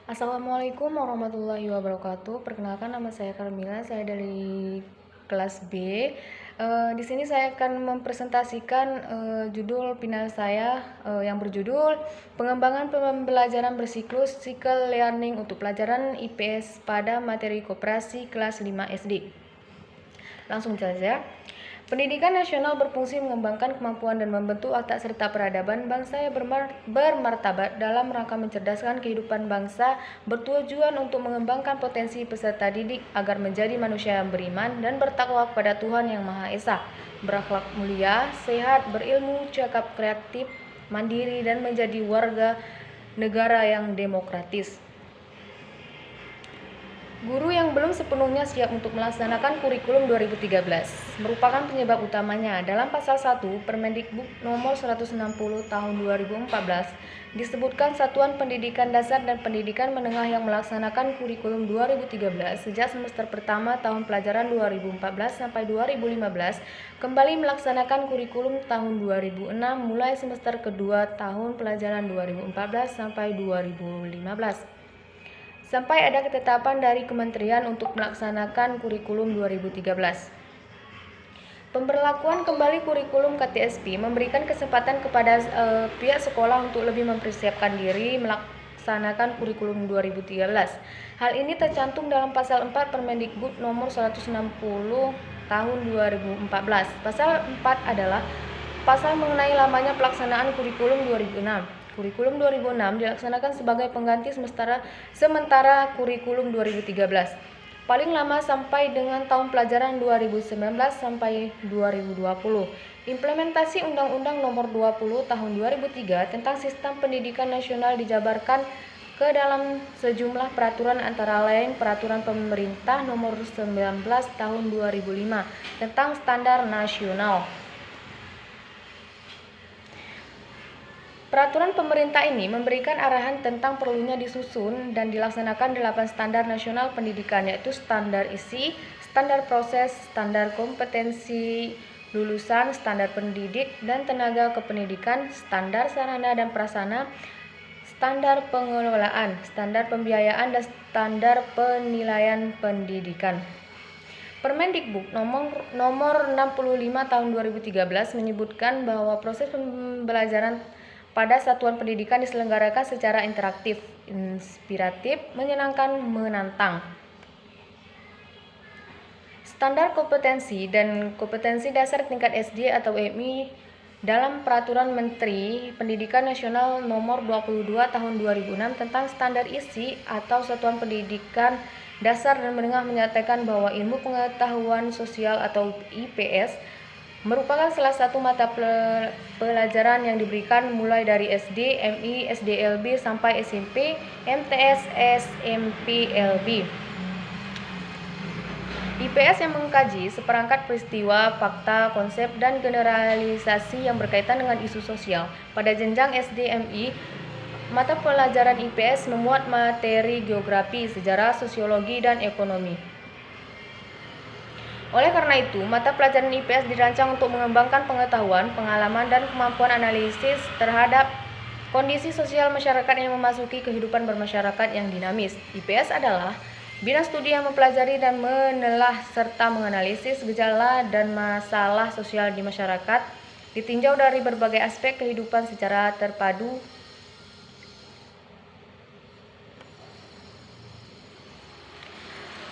Assalamualaikum warahmatullahi wabarakatuh. Perkenalkan, nama saya Carmila, saya dari kelas B. Di sini saya akan mempresentasikan judul final saya yang berjudul Pengembangan Pembelajaran Bersiklus Cycle Learning untuk Pelajaran IPS pada Materi Koperasi kelas 5 SD. Langsung saja. Pendidikan nasional berfungsi mengembangkan kemampuan dan membentuk watak serta peradaban bangsa yang bermartabat dalam rangka mencerdaskan kehidupan bangsa, bertujuan untuk mengembangkan potensi peserta didik agar menjadi manusia yang beriman dan bertakwa kepada Tuhan Yang Maha Esa, berakhlak mulia, sehat, berilmu, cakap, kreatif, mandiri, dan menjadi warga negara yang demokratis. Guru yang belum sepenuhnya siap untuk melaksanakan kurikulum 2013 merupakan penyebab utamanya. Dalam pasal 1 Permendikbud nomor 160 tahun 2014 disebutkan satuan pendidikan dasar dan pendidikan menengah yang melaksanakan kurikulum 2013 sejak semester pertama tahun pelajaran 2014 sampai 2015 kembali melaksanakan kurikulum tahun 2006 mulai semester kedua tahun pelajaran 2014 sampai 2015. Sampai ada ketetapan dari Kementerian untuk melaksanakan kurikulum 2013. Pemberlakuan kembali kurikulum KTSP memberikan kesempatan kepada pihak sekolah untuk lebih mempersiapkan diri melaksanakan kurikulum 2013. Hal ini tercantum dalam pasal 4 Permendikbud nomor 160 tahun 2014. Pasal 4 adalah pasal mengenai lamanya pelaksanaan kurikulum 2006. Kurikulum 2006 dilaksanakan sebagai pengganti sementara kurikulum 2013. Paling lama sampai dengan tahun pelajaran 2019 sampai 2020. Implementasi Undang-Undang Nomor 20 Tahun 2003 tentang Sistem Pendidikan Nasional dijabarkan ke dalam sejumlah peraturan, antara lain Peraturan Pemerintah Nomor 19 Tahun 2005 tentang Standar Nasional. Peraturan pemerintah ini memberikan arahan tentang perlunya disusun dan dilaksanakan 8 standar nasional pendidikan, yaitu standar isi, standar proses, standar kompetensi lulusan, standar pendidik dan tenaga kependidikan, standar sarana dan prasarana, standar pengelolaan, standar pembiayaan, dan standar penilaian pendidikan. Permendikbud nomor 65 tahun 2013 menyebutkan bahwa proses pembelajaran pada satuan pendidikan diselenggarakan secara interaktif, inspiratif, menyenangkan, menantang. Standar kompetensi dan kompetensi dasar tingkat SD atau MI dalam Peraturan Menteri Pendidikan Nasional Nomor 22 Tahun 2006 tentang standar isi atau satuan pendidikan dasar dan menengah menyatakan bahwa ilmu pengetahuan sosial atau IPS merupakan salah satu mata pelajaran yang diberikan mulai dari SD, MI, SDLB sampai SMP, MTS, SMPLB. IPS yang mengkaji seperangkat peristiwa, fakta, konsep, dan generalisasi yang berkaitan dengan isu sosial. Pada jenjang SD, MI, mata pelajaran IPS memuat materi geografi, sejarah, sosiologi, dan ekonomi. Oleh karena itu, mata pelajaran IPS dirancang untuk mengembangkan pengetahuan, pengalaman, dan kemampuan analisis terhadap kondisi sosial masyarakat yang memasuki kehidupan bermasyarakat yang dinamis. IPS adalah bidang studi yang mempelajari dan menelah serta menganalisis gejala dan masalah sosial di masyarakat, ditinjau dari berbagai aspek kehidupan secara terpadu.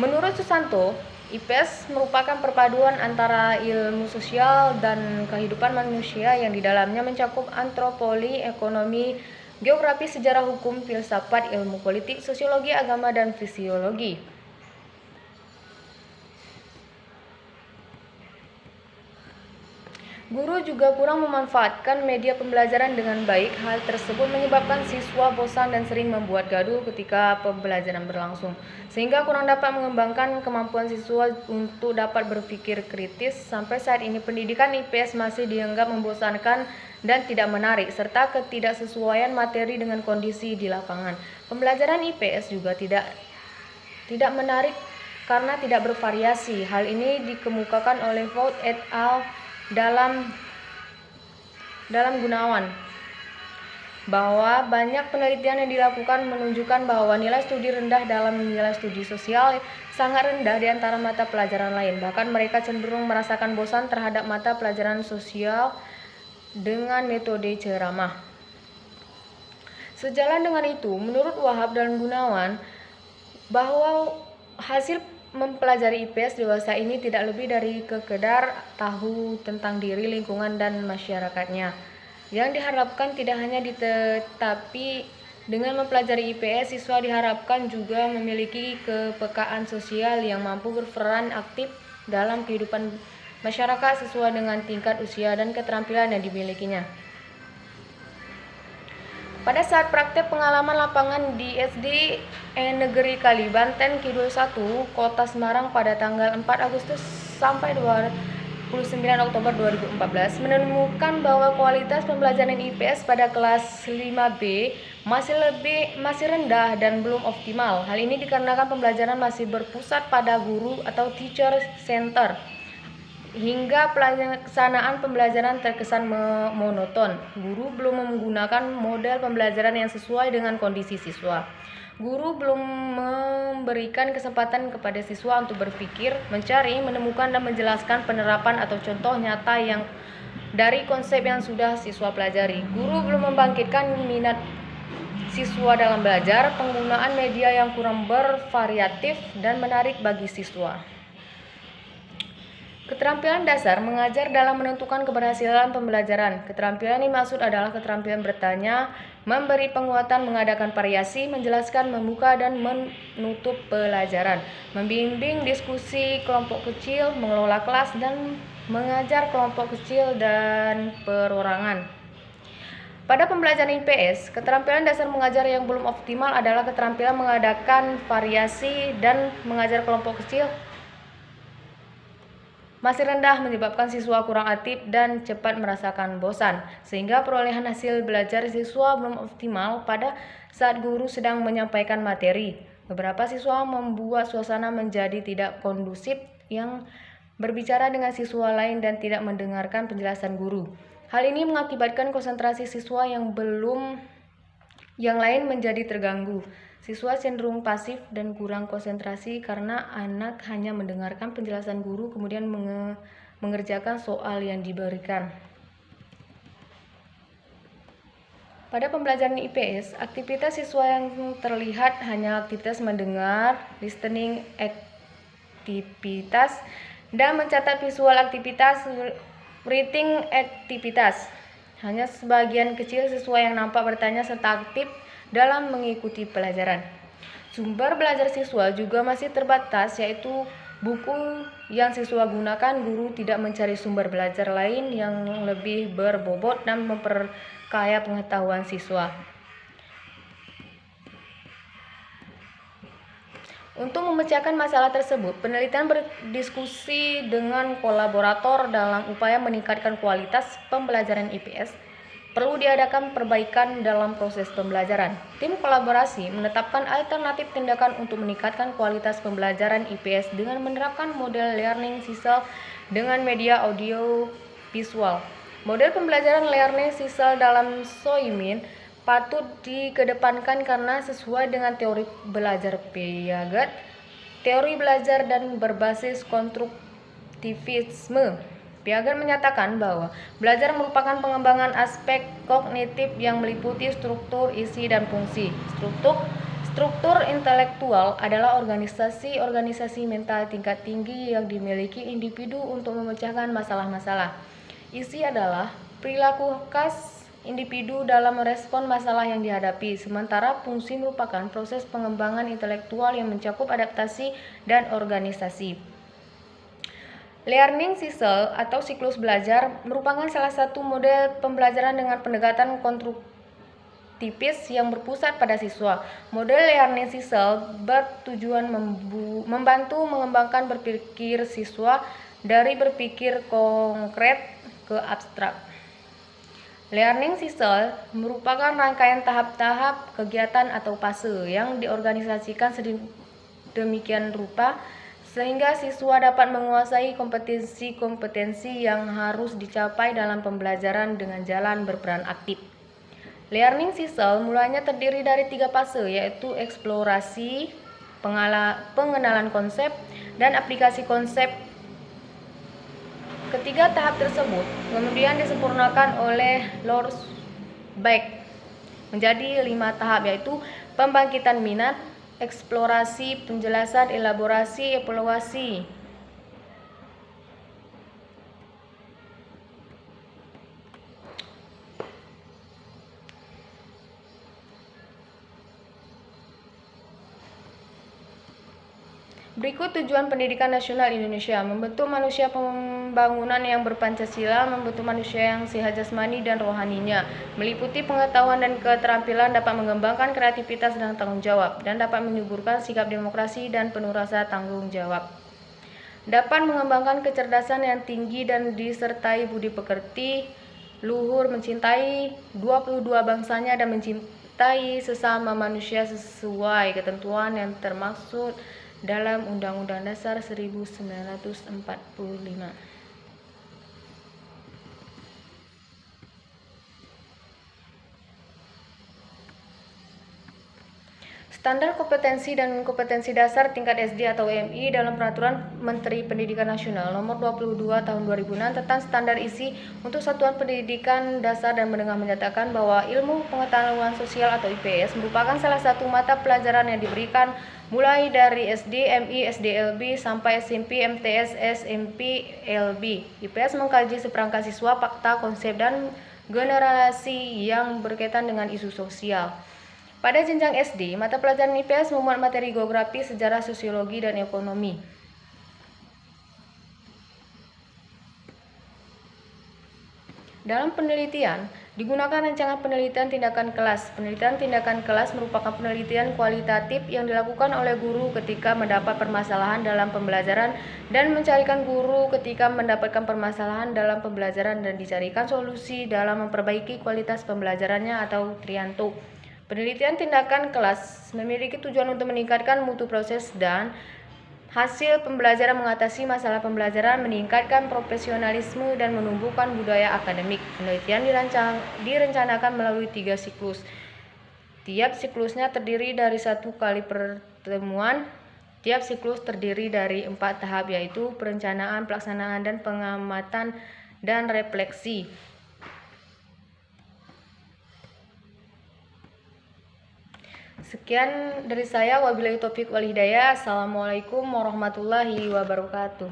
Menurut Susanto, IPS merupakan perpaduan antara ilmu sosial dan kehidupan manusia yang di dalamnya mencakup antropologi, ekonomi, geografi, sejarah, hukum, filsafat, ilmu politik, sosiologi, agama, dan fisiologi. Guru juga kurang memanfaatkan media pembelajaran dengan baik. Hal tersebut menyebabkan siswa bosan dan sering membuat gaduh ketika pembelajaran berlangsung, sehingga kurang dapat mengembangkan kemampuan siswa untuk dapat berpikir kritis. Sampai saat ini pendidikan IPS masih dianggap membosankan dan tidak menarik, serta ketidaksesuaian materi dengan kondisi di lapangan. Pembelajaran IPS juga tidak menarik karena tidak bervariasi. Hal ini dikemukakan oleh Vaud et al. dalam Gunawan. bahwa banyak penelitian yang dilakukan menunjukkan bahwa nilai studi rendah dalam nilai studi sosial sangat rendah di antara mata pelajaran lain. Bahkan mereka cenderung merasakan bosan terhadap mata pelajaran sosial dengan metode ceramah. Sejalan dengan itu, menurut Wahab dan Gunawan, bahwa hasil mempelajari IPS dewasa ini tidak lebih dari sekedar tahu tentang diri, lingkungan, dan masyarakatnya. Yang diharapkan tidak hanya tetapi dengan mempelajari IPS, siswa diharapkan juga memiliki kepekaan sosial yang mampu berperan aktif dalam kehidupan masyarakat sesuai dengan tingkat usia dan keterampilan yang dimilikinya. Pada saat praktek pengalaman lapangan di SD Negeri Kali Banten Kidul 1, Kota Semarang pada tanggal 4 Agustus sampai 29 Oktober 2014 menemukan bahwa kualitas pembelajaran IPS pada kelas 5B masih rendah dan belum optimal. Hal ini dikarenakan pembelajaran masih berpusat pada guru atau teacher center, hingga pelaksanaan pembelajaran terkesan monoton. Guru belum menggunakan model pembelajaran yang sesuai dengan kondisi siswa. Guru belum memberikan kesempatan kepada siswa untuk berpikir, mencari, menemukan, dan menjelaskan penerapan atau contoh nyata yang dari konsep yang sudah siswa pelajari. Guru belum membangkitkan minat siswa dalam belajar, penggunaan media yang kurang bervariatif dan menarik bagi siswa. Keterampilan dasar mengajar dalam menentukan keberhasilan pembelajaran. Keterampilan yang dimaksud adalah keterampilan bertanya, memberi penguatan, mengadakan variasi, menjelaskan, membuka dan menutup pelajaran, membimbing diskusi kelompok kecil, mengelola kelas, dan mengajar kelompok kecil dan perorangan. Pada pembelajaran IPS, keterampilan dasar mengajar yang belum optimal adalah keterampilan mengadakan variasi dan mengajar kelompok kecil masih rendah, menyebabkan siswa kurang aktif dan cepat merasakan bosan, sehingga perolehan hasil belajar siswa belum optimal pada saat guru sedang menyampaikan materi. Beberapa siswa membuat suasana menjadi tidak kondusif, yang berbicara dengan siswa lain dan tidak mendengarkan penjelasan guru. Hal ini mengakibatkan konsentrasi siswa yang lain menjadi terganggu. Siswa cenderung pasif dan kurang konsentrasi karena anak hanya mendengarkan penjelasan guru kemudian mengerjakan soal yang diberikan. Pada pembelajaran IPS, aktivitas siswa yang terlihat hanya aktivitas mendengar, listening aktivitas, dan mencatat visual aktivitas, writing aktivitas. Hanya sebagian kecil siswa yang nampak bertanya serta aktif dalam mengikuti pelajaran. Sumber belajar siswa juga masih terbatas, yaitu buku yang siswa gunakan. Guru tidak mencari sumber belajar lain yang lebih berbobot dan memperkaya pengetahuan siswa. Untuk memecahkan masalah tersebut, penelitian berdiskusi dengan kolaborator dalam upaya meningkatkan kualitas pembelajaran IPS. Perlu diadakan perbaikan dalam proses pembelajaran. Tim kolaborasi menetapkan alternatif tindakan untuk meningkatkan kualitas pembelajaran IPS dengan menerapkan model learning style dengan media audio visual. Model pembelajaran learning style dalam Soimin patut dikedepankan karena sesuai dengan teori belajar Piaget, teori belajar dan berbasis konstruktivisme. Piaget menyatakan bahwa belajar merupakan pengembangan aspek kognitif yang meliputi struktur, isi, dan fungsi. Struktur intelektual adalah organisasi mental tingkat tinggi yang dimiliki individu untuk memecahkan masalah-masalah. Isi adalah perilaku khas individu dalam merespon masalah yang dihadapi, sementara fungsi merupakan proses pengembangan intelektual yang mencakup adaptasi dan organisasi. Learning cycle atau siklus belajar merupakan salah satu model pembelajaran dengan pendekatan konstruktivis yang berpusat pada siswa. Model learning cycle bertujuan membantu mengembangkan berpikir siswa dari berpikir konkret ke abstrak. Learning cycle merupakan rangkaian tahap-tahap kegiatan atau fase yang diorganisasikan sedemikian rupa sehingga siswa dapat menguasai kompetensi-kompetensi yang harus dicapai dalam pembelajaran dengan jalan berperan aktif. Learning Cycle mulanya terdiri dari 3 fase, yaitu eksplorasi, pengenalan konsep, dan aplikasi konsep. Ketiga tahap tersebut kemudian disempurnakan oleh Lorsbeck menjadi 5 tahap, yaitu pembangkitan minat, eksplorasi, penjelasan, elaborasi, evaluasi. Berikut tujuan pendidikan nasional Indonesia: membentuk manusia pembangunan yang berpancasila, membentuk manusia yang sehat jasmani dan rohaninya, meliputi pengetahuan dan keterampilan, dapat mengembangkan kreativitas dan tanggung jawab, dan dapat menyuburkan sikap demokrasi dan penuh rasa tanggung jawab. Dapat mengembangkan kecerdasan yang tinggi dan disertai budi pekerti, luhur, mencintai 22 bangsanya dan mencintai sesama manusia sesuai ketentuan yang termaksud dalam Undang-Undang Dasar 1945. Standar kompetensi dan kompetensi dasar tingkat SD atau MI dalam Peraturan Menteri Pendidikan Nasional Nomor 22 Tahun 2006 tentang standar isi untuk satuan pendidikan dasar dan menengah menyatakan bahwa ilmu pengetahuan sosial atau IPS merupakan salah satu mata pelajaran yang diberikan mulai dari SD, MI, SDLB sampai SMP, MTS, SMP, LB. IPS mengkaji seperangkat siswa, fakta, konsep, dan generasi yang berkaitan dengan isu sosial. Pada jenjang SD, mata pelajaran IPS memuat materi geografi, sejarah, sosiologi, dan ekonomi. Dalam penelitian, digunakan rancangan penelitian tindakan kelas. Penelitian tindakan kelas merupakan penelitian kualitatif yang dilakukan oleh guru ketika mendapat permasalahan dalam pembelajaran dan mencarikan guru ketika mendapatkan permasalahan dalam pembelajaran dan dicarikan solusi dalam memperbaiki kualitas pembelajarannya atau Trianto. Penelitian tindakan kelas memiliki tujuan untuk meningkatkan mutu proses dan hasil pembelajaran, mengatasi masalah pembelajaran, meningkatkan profesionalisme, dan menumbuhkan budaya akademik. Penelitian direncanakan melalui 3 siklus. Tiap siklusnya terdiri dari 1 kali pertemuan. Tiap siklus terdiri dari 4 tahap, yaitu perencanaan, pelaksanaan, dan pengamatan dan refleksi. Sekian dari saya, wabillahi taufik wal hidayah. Assalamualaikum warahmatullahi wabarakatuh.